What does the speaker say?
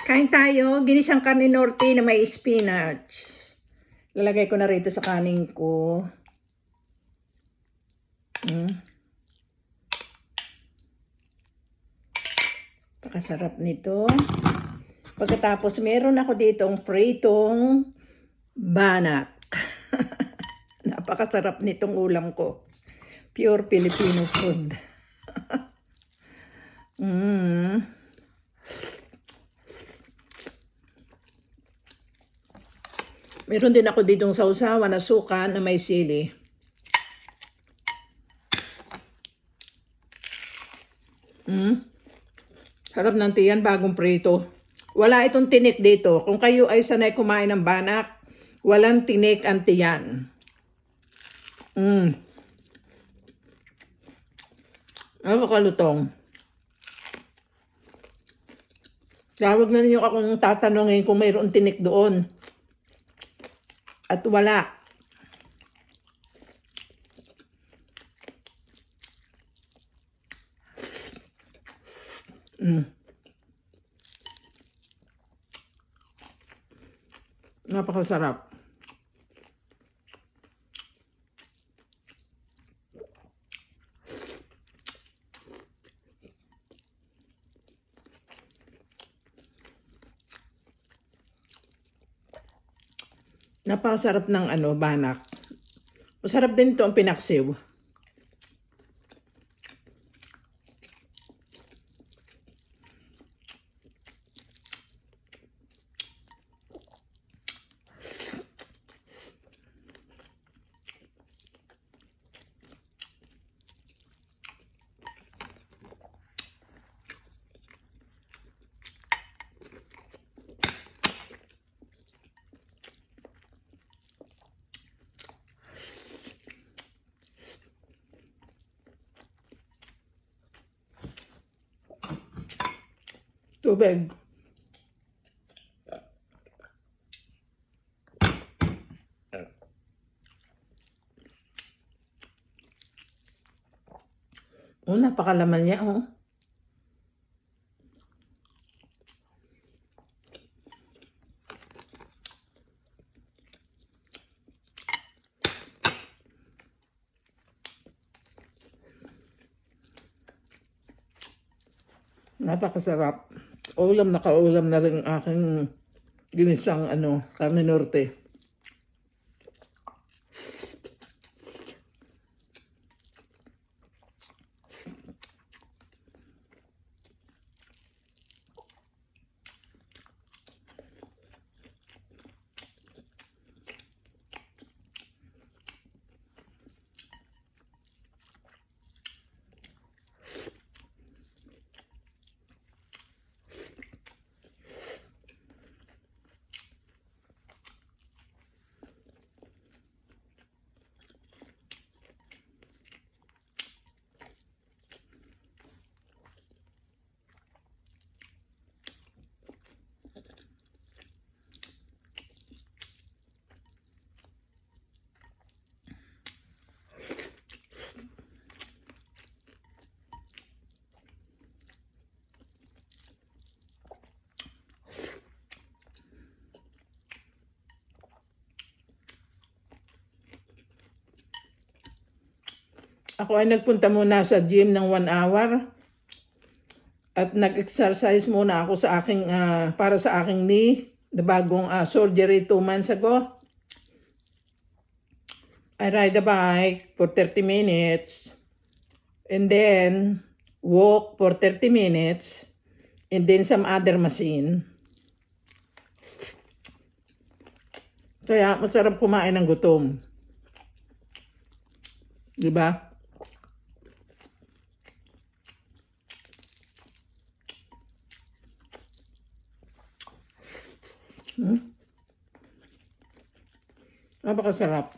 Kain tayo, ginisang karne norte na may spinach. Lalagay ko na rito sa kanin ko. Pakasarap nito. Pagkatapos meron ako ditong pritong banak. Napakasarap nitong ulam ko. Pure Filipino food. Meron din ako ditong sausawan na suka na may sili. Sarap ng tiyan, bagong prito. Wala itong tinik dito. Kung kayo ay sanay kumain ng banak, walang tinik ang tiyan. Napakalutong. Tawag na ninyo akong tatanungin kung mayroon tinik doon. At wala. Napakasarap. Napakasarap ng banak. Masarap din ito ang pinaksiw. Tubig. Napakalaman niya, Napakasarap. Ulam na kaulam na rin aking ginisang karne norte. Ako ay nagpunta muna sa gym ng 1 hour at nag-exercise muna ako sa aking para sa aking knee na bagong surgery 2 months ago. I ride a bike for 30 minutes and then walk for 30 minutes and then some other machine. Kaya masarap kumain ng gutom. Diba? Napakasarap.